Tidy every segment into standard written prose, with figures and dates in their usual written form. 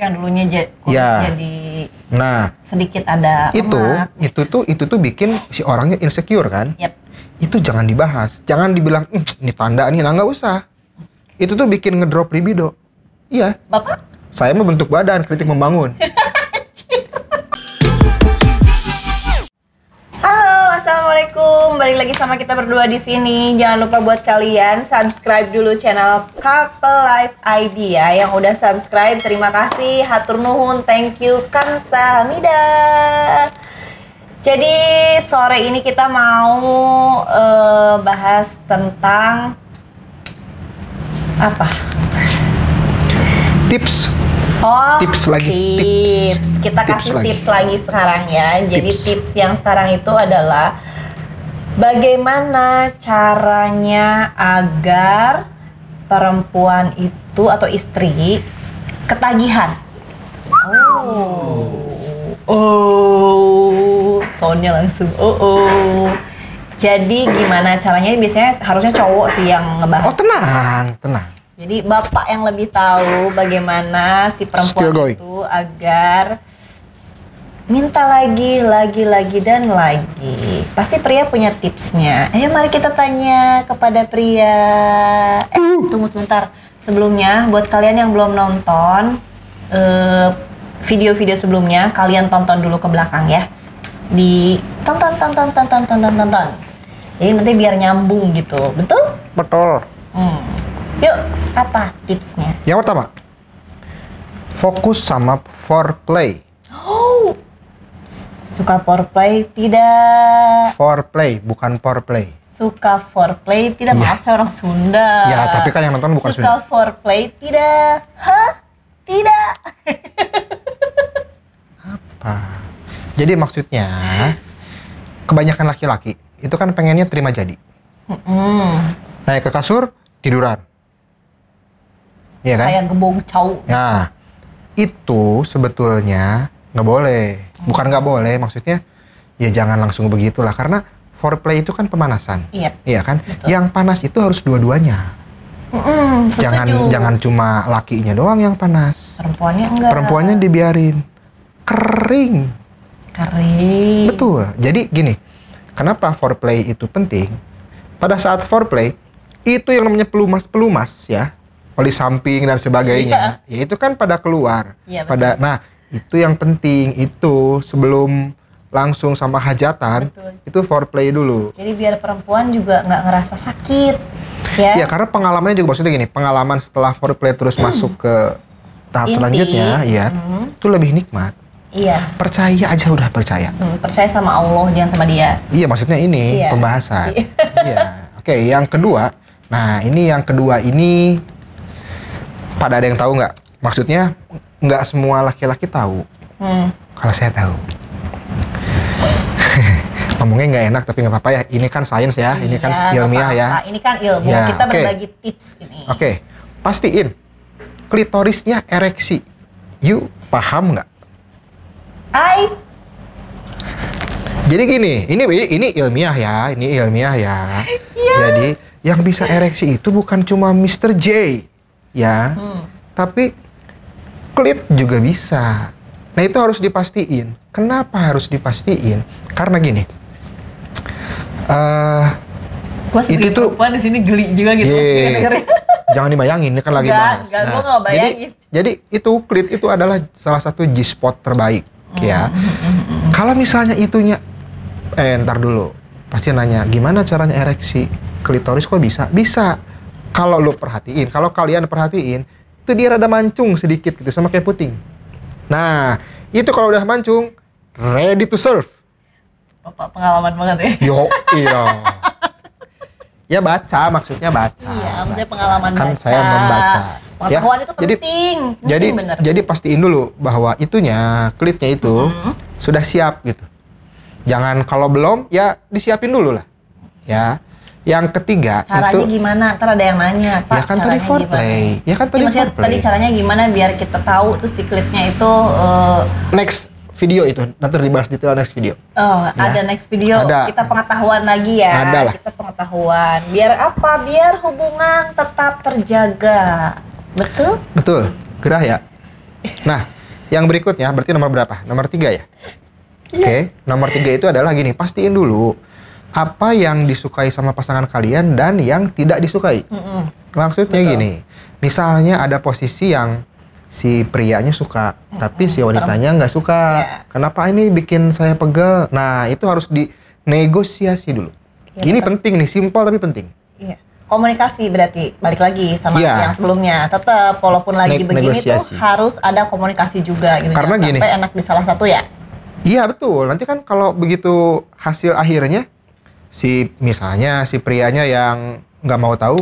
Yang dulunya kurus jadi sedikit ada lemak. Itu tuh bikin si orangnya insecure kan? Yep. Itu jangan dibahas, jangan dibilang ini tanda nih, nggak usah. Itu tuh bikin ngedrop libido. Iya. Bapak? Saya mah bentuk badan, kritik membangun. Assalamualaikum, balik lagi sama kita berdua di sini. Jangan lupa buat kalian subscribe dulu channel Couple Life Idea. Yang udah subscribe, terima kasih, hatur nuhun, thank you, kamsahamnida. Jadi sore ini kita mau bahas tentang apa? Tips. Oh, tips lagi. Tips. Kita kasih tips lagi sekarang ya. Jadi tips yang sekarang itu adalah bagaimana caranya agar perempuan itu atau istri ketagihan. Soundnya langsung. Jadi gimana caranya? Biasanya harusnya cowok sih yang ngebahas. Oh, tenang. Jadi bapak yang lebih tahu bagaimana si perempuan itu agar minta lagi dan lagi. Pasti pria punya tipsnya. Ayo mari kita tanya kepada pria. Tunggu sebentar. Sebelumnya buat kalian yang belum nonton video-video sebelumnya, kalian tonton dulu ke belakang ya. Tonton. Jadi nanti biar nyambung gitu. Betul? Betul. Yuk, apa tipsnya? Yang pertama, fokus sama foreplay. Oh, suka foreplay tidak? Foreplay, bukan foreplay. Suka foreplay tidak? Maaf, saya orang Sunda. Ya, tapi kan yang nonton bukan Sunda. Suka foreplay tidak? Hah? Tidak. Apa? Jadi maksudnya, kebanyakan laki-laki itu kan pengennya terima jadi. Naik ke kasur, tiduran. Iya kan? Kayak gebong cau. Nah, itu sebetulnya nggak boleh. Bukan nggak boleh, maksudnya ya jangan langsung begitulah. Karena foreplay itu kan pemanasan. Iya kan? Betul. Yang panas itu harus dua-duanya. Jangan cuma lakinya doang yang panas. Perempuannya enggak. Perempuannya dibiarin kering. Betul. Jadi gini, kenapa foreplay itu penting? Pada saat foreplay itu yang namanya pelumas ya. Oli samping dan sebagainya, ya itu kan pada keluar, nah itu yang penting itu sebelum langsung sama hajatan, itu foreplay dulu. Jadi biar perempuan juga nggak ngerasa sakit, ya? Ya karena pengalamannya juga maksudnya gini, pengalaman setelah foreplay terus masuk ke tahap selanjutnya, ya itu lebih nikmat. Iya. Percaya aja udah percaya. Percaya sama Allah, jangan sama dia. Iya maksudnya ini pembahasan. Iya. Oke, yang kedua, nah ini yang kedua ini. Pada ada yang tahu nggak? Maksudnya nggak semua laki-laki tahu. Kalau saya tahu. Ngomongnya nggak enak tapi nggak apa-apa ya. Ini kan sains ya, ini kan ilmiah ya. Ini kan ilmu. Ya, kita berbagi tips ini. Oke, pastiin klitorisnya ereksi. You paham nggak? Jadi gini, ini ilmiah ya, Jadi yang bisa ereksi itu bukan cuma Mr. J. Ya, tapi klit juga bisa. Nah itu harus dipastiin. Kenapa harus dipastiin? Karena gini, itu tuh di sini geli juga gitu. Jangan dibayangin, ini kan lagi bahas. Jadi itu klit itu adalah salah satu G-spot terbaik, ya. Kalau misalnya itunya, ntar dulu, pasti nanya gimana caranya ereksi klitoris kok bisa? Bisa. Kalau lo perhatiin, kalau kalian perhatiin, itu dia rada mancung sedikit gitu, sama kayak puting. Nah, itu kalau udah mancung, ready to serve. Bapak pengalaman banget ya? Iya. Ya baca, maksudnya baca. Iya, maksudnya pengalaman kan baca. Saya membaca. Pengetahuan itu penting. Jadi pastiin dulu bahwa itunya, klitnya itu sudah siap gitu. Jangan kalau belum, ya disiapin dulu lah. Ya. Yang ketiga caranya itu gimana? Ntar ada yang nanya, Pak. Ya kan tadi foreplay. Ya kan tadi foreplay. Tadi caranya gimana biar kita tahu tuh si klitnya itu next video itu nanti dibahas detail next video. Oh, ya. Ada next video. Ada. Kita pengetahuan lagi ya. Ada lah. Kita pengetahuan. Biar apa? Biar hubungan tetap terjaga. Betul? Betul. Gerah ya? Nah, yang berikutnya berarti nomor berapa? Nomor 3 ya? Oke, nomor 3 itu adalah gini, pastiin dulu apa yang disukai sama pasangan kalian dan yang tidak disukai. Maksudnya gini, misalnya ada posisi yang si prianya suka, tapi si wanitanya nggak suka. Kenapa ini bikin saya pegel? Nah, itu harus dinegosiasi dulu. Ini penting nih, simpel tapi penting. Komunikasi berarti balik lagi sama yang sebelumnya. Tetap walaupun lagi begini tuh harus ada komunikasi juga gitu. Karena gini, sampai enak di salah satu ya. Iya betul. Nanti kan kalau begitu hasil akhirnya misalnya si prianya yang nggak mau tahu,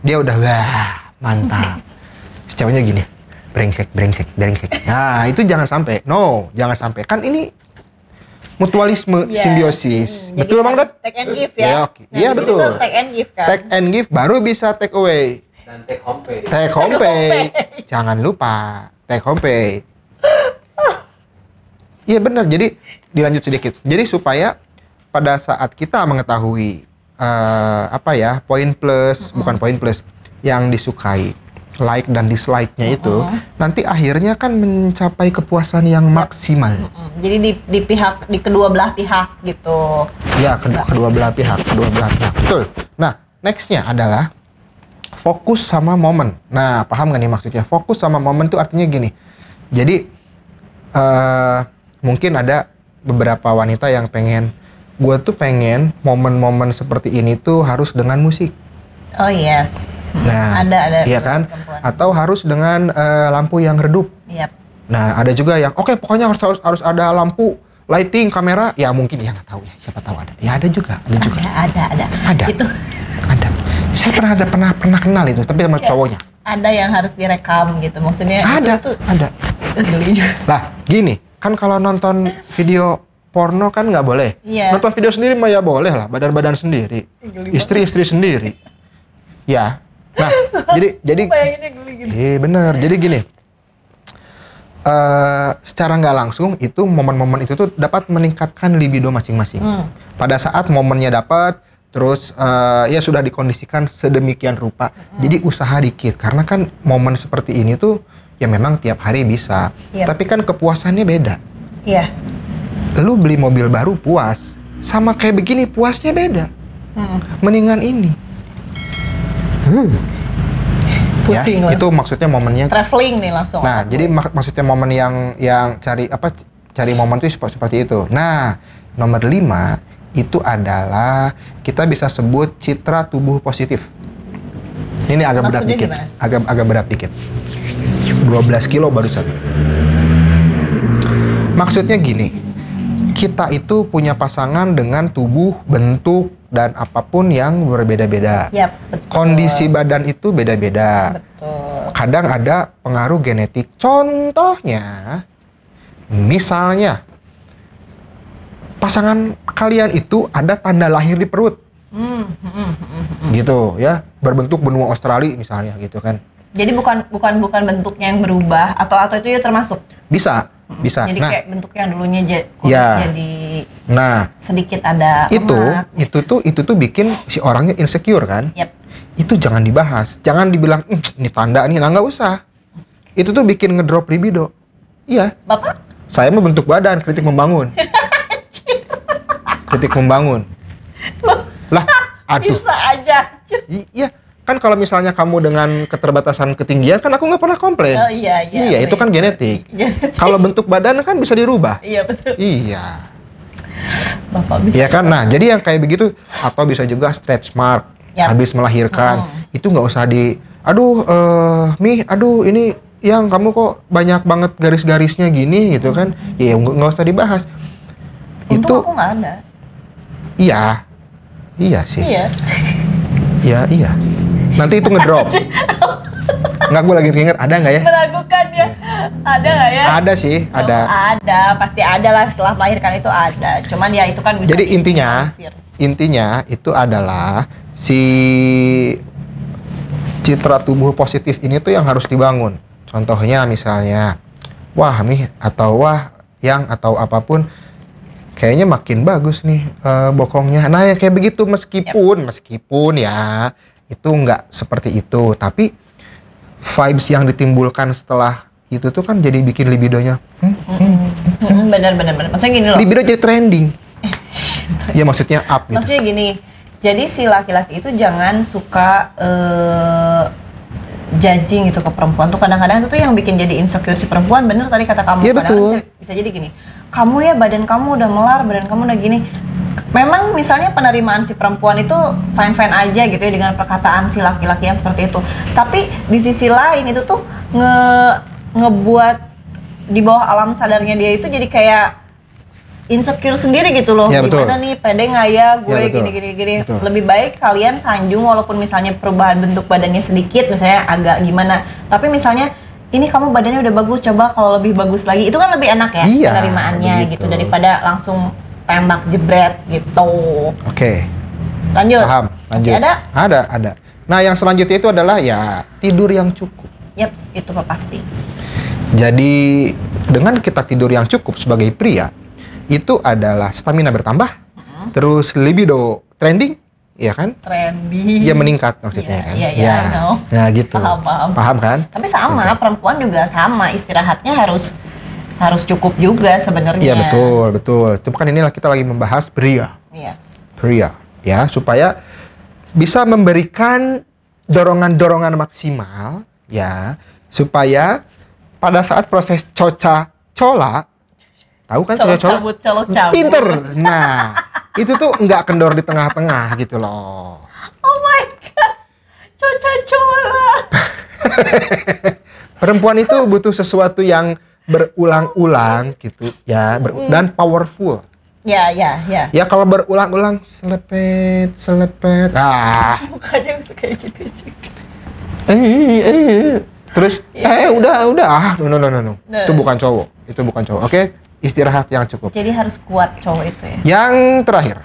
dia udah wah mantap. Si ceweknya gini, brengsek. Nah itu jangan sampai. No, jangan sampai. Kan ini mutualisme, simbiosis. Betul Bang Dad? Take and give ya. Iya betul. Take and give kan. Take and give baru bisa take away. Dan take home pay. Take home pay. Jangan lupa take home pay. Iya benar. Jadi dilanjut sedikit. Jadi supaya pada saat kita mengetahui poin plus, bukan poin plus, yang disukai, like dan dislike-nya itu, nanti akhirnya kan mencapai kepuasan yang maksimal. Jadi di kedua belah pihak gitu. Ya, kedua belah pihak. Betul. Nah, next-nya adalah fokus sama momen. Nah, paham nggak nih maksudnya? Fokus sama momen tuh artinya gini. Jadi, mungkin ada beberapa wanita yang gue tuh pengen momen-momen seperti ini tuh harus dengan musik. Oh yes. Nah, ada. Iya kan? Perempuan. Atau harus dengan lampu yang redup. Yep. Nah, ada juga yang pokoknya harus ada lampu, lighting, kamera. Ya mungkin ya nggak tahu ya, siapa tahu ada. Ya ada juga. Ada. Itu. Ada. Saya pernah kenal itu, tapi sama cowoknya. Ada yang harus direkam gitu, maksudnya. Ada. Geli juga. Lah, gini, kan kalau nonton video porno kan nggak boleh. Iya. Nonton video sendiri mah ya boleh lah, badan sendiri, istri sendiri. Ya. Nah, jadi bener. Jadi gini, secara nggak langsung itu momen-momen itu tuh dapat meningkatkan libido masing-masing. Pada saat momennya dapat, terus ya sudah dikondisikan sedemikian rupa. Jadi usaha dikit, karena kan momen seperti ini tuh ya memang tiap hari bisa. Tapi kan kepuasannya beda. Iya. Lu beli mobil baru puas, sama kayak begini puasnya beda. Mendingan ini. Pusing ya, itu maksudnya momennya traveling nih langsung. Nah, jadi maksudnya momen yang cari momen itu seperti itu. Nah, nomor 5 itu adalah kita bisa sebut citra tubuh positif. Ini agak berat dikit. Agak berat dikit. 12 kilo barusan. Maksudnya gini, kita itu punya pasangan dengan tubuh, bentuk, dan apapun yang berbeda-beda. Yap, betul. Kondisi badan itu beda-beda. Betul. Kadang ada pengaruh genetik. Contohnya, misalnya, pasangan kalian itu ada tanda lahir di perut. Gitu ya, berbentuk benua Australia misalnya gitu kan. Jadi bukan bentuknya yang berubah atau itu ya termasuk? Bisa. Jadi kayak bentuknya yang dulunya jadi sedikit ada itu tuh bikin si orangnya insecure kan? Yep. Itu jangan dibahas. Jangan dibilang ini tanda nih, nggak usah. Itu tuh bikin ngedrop libido. Iya. Bapak? Saya mah bentuk badan, kritik membangun. Kritik membangun. Lah, aduh. Bisa aja. Iya. Kan kalau misalnya kamu dengan keterbatasan ketinggian, kan aku nggak pernah komplain. Oh iya. Iya, itu kan genetik. Kalau bentuk badan kan bisa dirubah. Iya, betul. Iya. Bapak bisa. Iya kan? Nah, jadi yang kayak begitu, atau bisa juga stretch mark, habis melahirkan. Itu nggak usah ini yang kamu kok banyak banget garis-garisnya gini gitu kan. Ya nggak usah dibahas. Untung aku nggak ada. Iya sih. Iya. Nanti itu ngedrop. Nggak, gue lagi inget, ada nggak ya? Meragukan ya. Ada nggak ya? Ada sih, ada. Ada, pasti ada lah setelah melahirkan itu ada. Cuman ya itu kan bisa. Jadi intinya itu adalah si citra tubuh positif ini tuh yang harus dibangun. Contohnya misalnya, atau apapun, kayaknya makin bagus nih bokongnya. Nah ya kayak begitu meskipun ya itu nggak seperti itu, tapi vibes yang ditimbulkan setelah itu tuh kan jadi bikin libidonya. Benar. Maksudnya gini loh. Libido jadi trending. Ya maksudnya up gitu. Maksudnya gini, jadi si laki-laki itu jangan suka judging gitu ke perempuan tuh. Kadang-kadang itu tuh yang bikin jadi insecure si perempuan. Bener tadi kata kamu. Iya betul. Bisa jadi gini, kamu ya badan kamu udah melar, badan kamu udah gini. Memang misalnya penerimaan si perempuan itu fine-fine aja gitu ya dengan perkataan si laki-laki yang seperti itu. Tapi di sisi lain itu tuh ngebuat di bawah alam sadarnya dia itu jadi kayak insecure sendiri gitu loh. Ya, gimana nih, pede nggak ya gue ya, gini. Betul. Lebih baik kalian sanjung walaupun misalnya perubahan bentuk badannya sedikit, misalnya agak gimana. Tapi misalnya ini kamu badannya udah bagus, coba kalau lebih bagus lagi. Itu kan lebih enak ya iya, penerimaannya begitu. gitu daripada langsung tembak jebret gitu. Oke. Lanjut. Paham. Lanjut. Masih ada? Ada. Nah, yang selanjutnya itu adalah ya tidur yang cukup. Yap, itu mah pasti. Jadi dengan kita tidur yang cukup sebagai pria, itu adalah stamina bertambah, terus libido trending, ya kan? Trendy. Ya meningkat maksudnya kan? Iya, no. Nah gitu. Paham kan? Tapi sama, perempuan juga sama, istirahatnya harus cukup juga sebenarnya. Iya betul. Cuma kan inilah kita lagi membahas pria. Yes. Pria, ya supaya bisa memberikan dorongan maksimal, ya supaya pada saat proses cola, tahu kan cola? Colok-cabut. Pinter. Nah, itu tuh nggak kendor di tengah-tengah gitu loh. Oh my god, cola. Perempuan itu butuh sesuatu yang berulang-ulang gitu, ya, dan powerful. Ya. Ya kalau berulang-ulang selepet. Mukanya suka gitu juga. Terus udah. No. Itu bukan cowok. Oke, istirahat yang cukup. Jadi harus kuat cowok itu ya. Yang terakhir.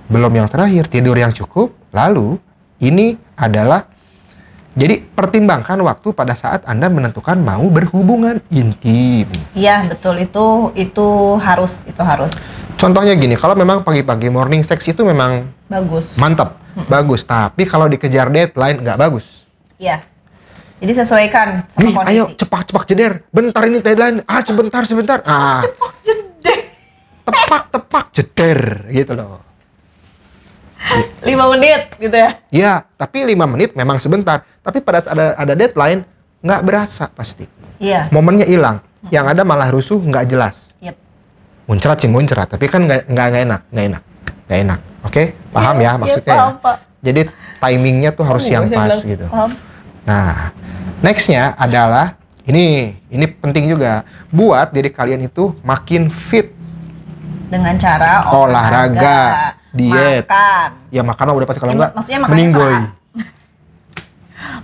Belum yang terakhir, tidur yang cukup. Lalu ini adalah jadi pertimbangkan waktu pada saat Anda menentukan mau berhubungan intim. Iya, betul, itu harus. Contohnya gini, kalau memang pagi-pagi morning sex itu memang bagus. Mantap, bagus. Tapi kalau dikejar deadline nggak bagus. Iya. Jadi sesuaikan sama kondisi. Ayo cepak jeder. Bentar ini deadline. Sebentar. Cepak jeder. Tepak jeder gitu loh. 5 menit gitu ya? Iya, tapi 5 menit memang sebentar. Tapi pada saat ada deadline, nggak berasa pasti. Iya. Momennya hilang. Yang ada malah rusuh, nggak jelas. Yep. Muncrat, tapi kan nggak enak. Oke? Paham ya maksudnya? Paham, Pak. Jadi timingnya tuh harus yang pas gitu. Paham. Nah, nextnya adalah ini penting juga. Buat diri kalian itu makin fit. Dengan cara olahraga, diet. Makan. Ya makan udah pasti, kalau enggak maksudnya makannya meninggoy.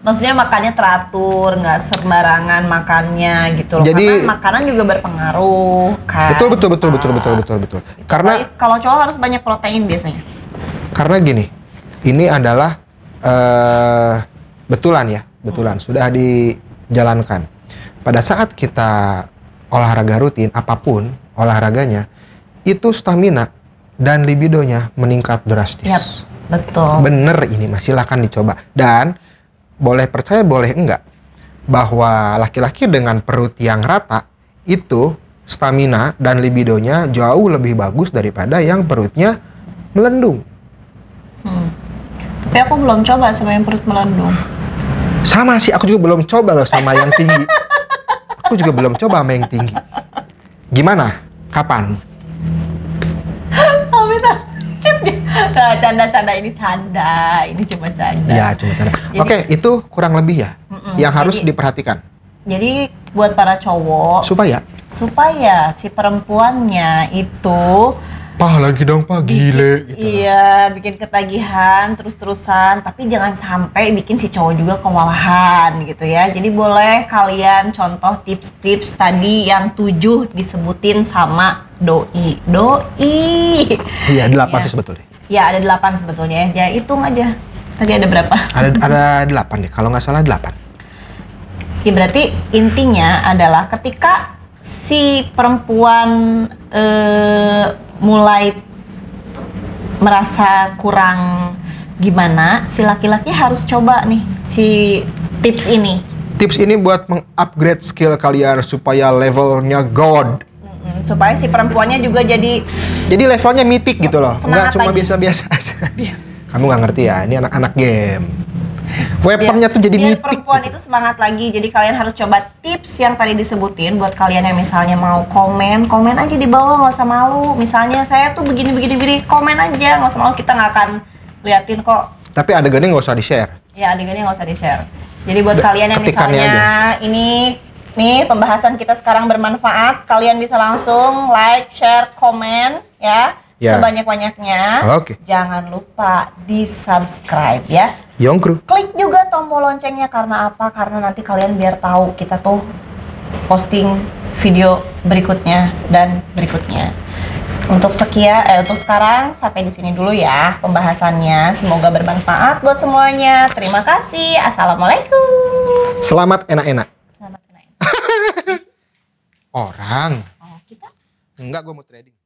Maksudnya makannya teratur, nggak sembarangan makannya gitu loh. Jadi, karena makanan juga berpengaruh kan. Betul. Karena kalau cowok harus banyak protein biasanya. Karena gini, ini adalah betulan sudah dijalankan. Pada saat kita olahraga rutin, apapun olahraganya, itu stamina dan libidonya meningkat drastis. Yap, betul. Bener ini, silakan dicoba. Dan boleh percaya boleh enggak, bahwa laki-laki dengan perut yang rata itu stamina dan libidonya jauh lebih bagus daripada yang perutnya melendung. Tapi aku belum coba sama yang perut melendung. Sama sih, aku juga belum coba loh sama yang tinggi. Aku juga belum coba sama yang tinggi. Gimana? Kapan? Nah, canda ini cuma canda. Ya, cuma canda. Oke, itu kurang lebih ya yang harus diperhatikan. Jadi buat para cowok supaya si perempuannya itu lagi dong gile gitu. Iya, bikin ketagihan terus-terusan, tapi jangan sampai bikin si cowok juga kewalahan gitu ya. Jadi boleh kalian contoh tips-tips tadi yang 7 disebutin sama doi. Iya, 8 sih sebetulnya. Iya, ada 8 sebetulnya ya. Hitung aja. Tadi ada berapa? Ada 8 deh, kalau nggak salah 8. Ya berarti intinya adalah ketika si perempuan mulai merasa kurang gimana, si laki-laki harus coba nih si tips ini. Tips ini buat mengupgrade skill kalian supaya levelnya god. Supaya si perempuannya juga jadi levelnya mitik gitu loh. Enggak cuma biasa-biasa aja. Kamu nggak ngerti ya, ini anak-anak game. Weaponnya tuh jadi biar mitik. Perempuan itu semangat lagi. Jadi kalian harus coba tips yang tadi disebutin buat kalian yang misalnya mau komen aja di bawah, nggak usah malu. Misalnya saya tuh begini, komen aja, nggak usah malu, kita nggak akan liatin kok. Tapi adegannya nggak usah di-share. Ya, adegannya nggak usah di-share. Jadi buat kalian yang misalnya aja. Ini nih pembahasan kita sekarang bermanfaat, kalian bisa langsung like, share, komen ya. Sebanyak-banyaknya. Jangan lupa di-subscribe ya. Yongkru. Klik juga tombol loncengnya, karena apa? Karena nanti kalian biar tahu kita tuh posting video berikutnya dan berikutnya. Untuk sekarang sampai di sini dulu ya pembahasannya. Semoga bermanfaat buat semuanya. Terima kasih. Assalamualaikum. Selamat enak-enak. Selamat enak-enak. Orang. Oh, kita? Enggak, gue mau trading.